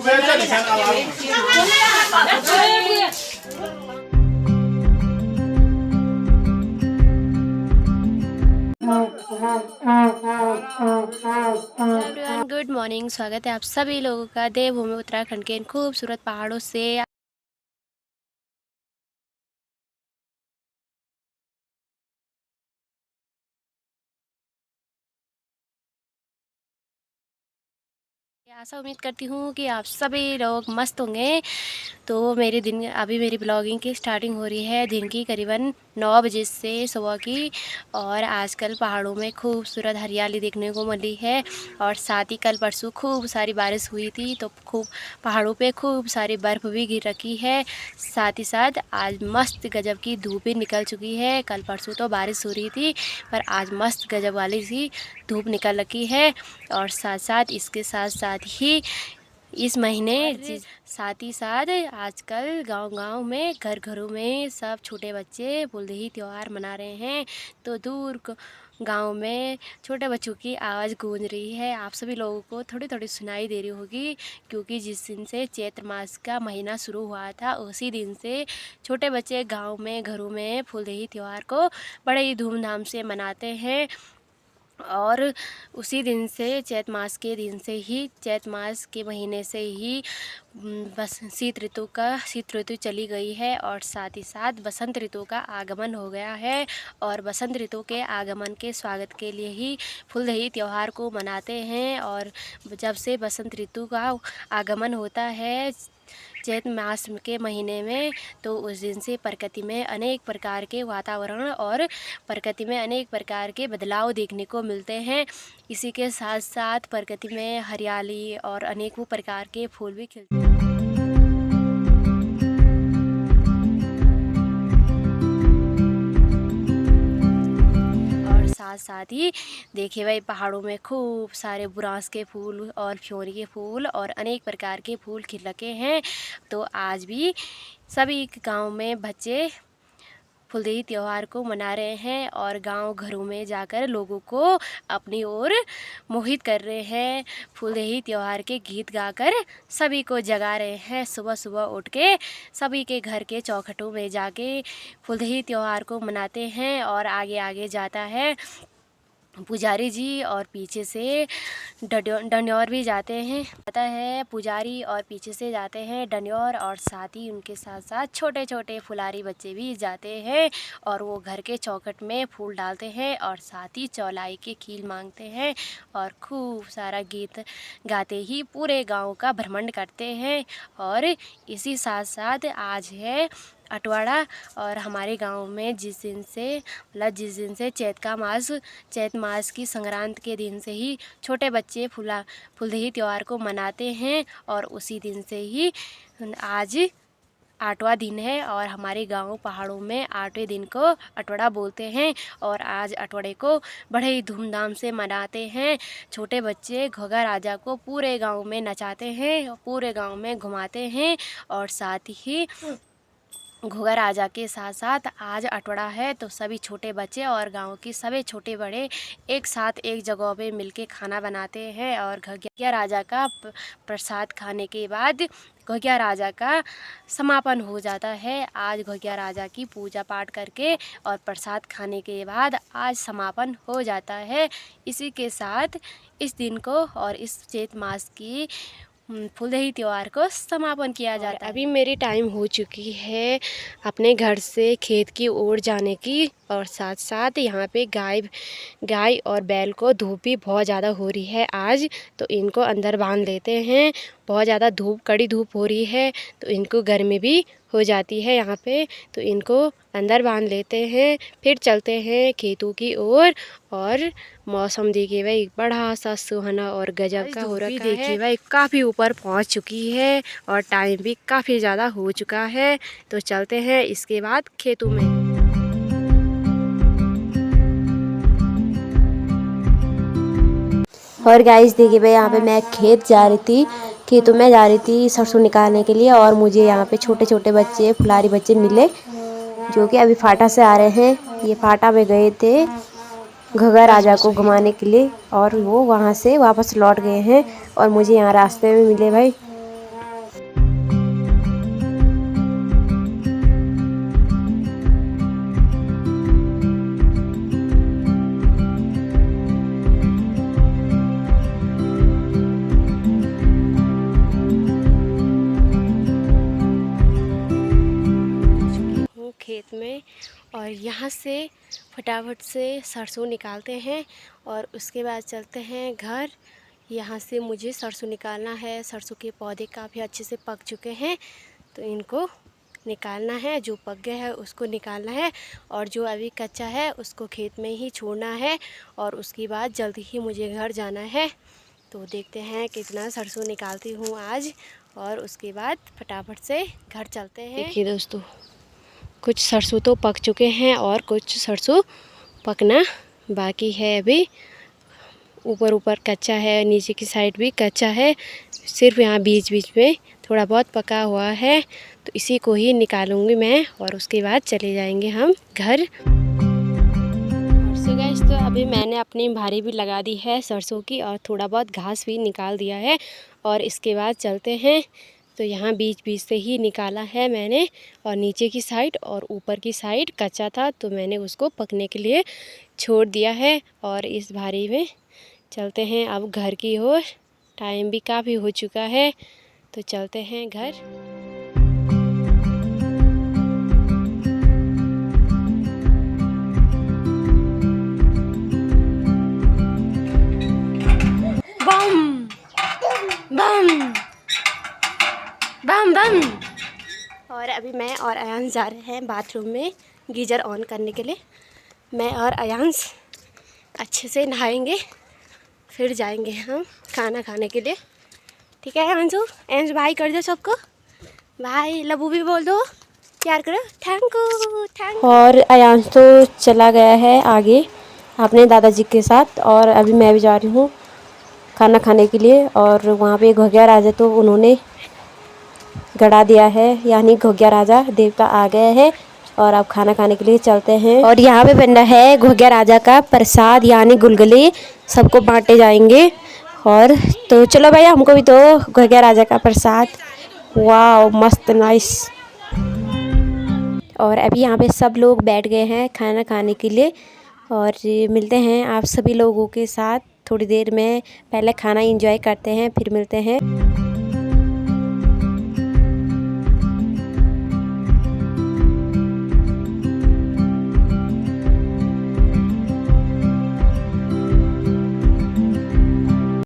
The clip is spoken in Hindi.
Everyone good morning. स्वागत है आप सभी लोगों का देवभूमि उत्तराखंड के इन खूबसूरत पहाड़ों से। आशा उम्मीद करती हूँ कि आप सभी लोग मस्त होंगे। तो मेरी ब्लॉगिंग की स्टार्टिंग हो रही है दिन की करीबन 9 बजे से सुबह की। और आजकल पहाड़ों में खूबसूरत हरियाली देखने को मिली है। और साथ ही कल परसों खूब सारी बारिश हुई थी, तो खूब पहाड़ों पे खूब सारी बर्फ़ भी गिर रखी है। साथ ही साथ आज मस्त गजब की धूप भी निकल चुकी है। कल परसों तो बारिश हो रही थी, पर आज मस्त गजब वाली सी धूप निकल रखी है। और इसके साथ साथ ही इस महीने साथ ही साथ आजकल गांव-गांव में घर-घरों में सब छोटे बच्चे फुलदेही त्यौहार मना रहे हैं। तो दूर गांव में छोटे बच्चों की आवाज़ गूंज रही है। आप सभी लोगों को थोड़ी-थोड़ी सुनाई दे रही होगी, क्योंकि जिस दिन से चैत्र मास का महीना शुरू हुआ था, उसी दिन से छोटे बच्चे गांव में घरों में फुलदेही त्यौहार को बड़े ही धूमधाम से मनाते हैं। और उसी दिन से चैत मास के महीने से ही बस शीत ऋतु चली गई है। और साथ ही साथ बसंत ऋतु का आगमन हो गया है। और बसंत ऋतु के आगमन के स्वागत के लिए ही फुलदेही त्यौहार को मनाते हैं। और जब से बसंत ऋतु का आगमन होता है चैत मास के महीने में, तो उस दिन से प्रकृति में अनेक प्रकार के वातावरण और प्रकृति में अनेक प्रकार के बदलाव देखने को मिलते हैं। इसी के साथ साथ प्रकृति में हरियाली और अनेकों प्रकार के फूल भी खिलते हैं। और साथ साथ ही देखिए भाई, पहाड़ों में खूब सारे बुरांस के फूल और फ्योरी के फूल और अनेक प्रकार के फूल खिल रखे हैं। तो आज भी सभी गांव में बच्चे फुलदेही त्यौहार को मना रहे हैं और गांव घरों में जाकर लोगों को अपनी ओर मोहित कर रहे हैं। फुलदेही त्यौहार के गीत गाकर सभी को जगा रहे हैं। सुबह सुबह उठ के सभी के घर के चौखटों में जाके फुलदेही त्यौहार को मनाते हैं। और आगे आगे जाता है पुजारी जी, और पीछे से डंडौर भी जाते हैं। पता है, पुजारी और पीछे से जाते हैं डंडौर, और साथ ही उनके साथ साथ छोटे छोटे फुलारी बच्चे भी जाते हैं। और वो घर के चौखट में फूल डालते हैं और साथ ही चौलाई के खील मांगते हैं और खूब सारा गीत गाते ही पूरे गांव का भ्रमण करते हैं। और इसी साथ साथ आज है अटवाड़ा। और हमारे गांव में जिस दिन से चैत मास की संक्रांत के दिन से ही छोटे बच्चे फुलदेही त्यौहार को मनाते हैं। और उसी दिन से ही आज 8वां दिन है। और हमारे गांव पहाड़ों में 8वें दिन को अटवाड़ा बोलते हैं। और आज अटवाड़े को बड़े ही धूमधाम से मनाते हैं। छोटे बच्चे घोघा राजा को पूरे गांव में नचाते हैं, पूरे गांव में घुमाते हैं। और साथ ही घोघा राजा के साथ साथ आज अटवाड़ा है, तो सभी छोटे बच्चे और गांव के सभी छोटे बड़े एक साथ एक जगह पे मिलके खाना बनाते हैं। और घोघा राजा का प्रसाद खाने के बाद घोघा राजा का समापन हो जाता है। आज घोघा राजा की पूजा पाठ करके और प्रसाद खाने के बाद आज समापन हो जाता है। इसी के साथ इस दिन को और इस चैत मास की फुलदेही त्यौहार को समापन किया जाता है। अभी मेरी टाइम हो चुकी है अपने घर से खेत की ओर जाने की। और साथ साथ यहाँ पे गाय और बैल को धूप भी बहुत ज़्यादा हो रही है आज, तो इनको अंदर बांध लेते हैं। बहुत ज़्यादा कड़ी धूप हो रही है, तो इनको गर्मी भी हो जाती है यहाँ पे, तो इनको अंदर बांध लेते हैं। फिर चलते हैं खेतों की ओर। और मौसम देखिए भाई, बड़ा सा सुहाना और गजब का हो रखा है। देखिए भाई, काफ़ी ऊपर पहुँच चुकी है और टाइम भी काफ़ी ज़्यादा हो चुका है। तो चलते हैं इसके बाद खेतों में। और गाइस देखिए भाई, यहाँ पे मैं खेतों में जा रही थी सरसों निकालने के लिए। और मुझे यहाँ पे छोटे छोटे बच्चे फुलारी बच्चे मिले, जो कि अभी फाटा से आ रहे हैं। ये फाटा में गए थे घोघा राजा को घुमाने के लिए, और वो वहाँ से वापस लौट गए हैं। और मुझे यहाँ रास्ते में मिले भाई यहाँ से फटाफट से सरसों निकालते हैं और उसके बाद चलते हैं घर। यहाँ से मुझे सरसों निकालना है। सरसों के पौधे काफ़ी अच्छे से पक चुके हैं तो इनको निकालना है। जो पक गया है उसको निकालना है और जो अभी कच्चा है उसको खेत में ही छोड़ना है और उसके बाद जल्दी ही मुझे घर जाना है। तो देखते हैं कितना सरसों निकालती हूँ आज और उसके बाद फटाफट से घर चलते हैं। देखिए दोस्तों, कुछ सरसों तो पक चुके हैं और कुछ सरसों पकना बाकी है। अभी ऊपर ऊपर कच्चा है, नीचे की साइड भी कच्चा है, सिर्फ यहाँ बीच बीच में थोड़ा बहुत पका हुआ है। तो इसी को ही निकालूंगी मैं और उसके बाद चले जाएंगे हम घर। सो गाइस, तो अभी मैंने अपनी भारी भी लगा दी है सरसों की और थोड़ा बहुत घास भी निकाल दिया है और इसके बाद चलते हैं। तो यहाँ बीच बीच से ही निकाला है मैंने और नीचे की साइड और ऊपर की साइड कच्चा था तो मैंने उसको पकने के लिए छोड़ दिया है। और इस भारी में चलते हैं अब घर की ओर। टाइम भी काफ़ी हो चुका है तो चलते हैं घर। बम बम बम बम। और अभी मैं और अयांश जा रहे हैं बाथरूम में गीज़र ऑन करने के लिए। मैं और अयांश अच्छे से नहाएंगे फिर जाएंगे हम खाना खाने के लिए। ठीक है अंशु? अंश भाई कर दो सबको, भाई लबू भी बोल दो, प्यार करो, थैंक यू थैंक यू। और अयांश तो चला गया है आगे अपने दादाजी के साथ और अभी मैं भी जा रही हूँ खाना खाने के लिए। और वहाँ पे घोगिया राजा तो उन्होंने गड़ा दिया है, यानी घोगिया राजा देवता आ गए हैं और अब खाना खाने के लिए चलते हैं। और यहाँ पे बन रहा है घोगिया राजा का प्रसाद यानी गुलगुले, सबको बांटे जाएंगे। और तो चलो भैया हमको भी तो घोगिया राजा का प्रसाद। वाह मस्त नाइस। और अभी यहाँ पे सब लोग बैठ गए हैं खाना खाने के लिए और मिलते हैं आप सभी लोगों के साथ थोड़ी देर में। पहले खाना एंजॉय करते हैं फिर मिलते हैं।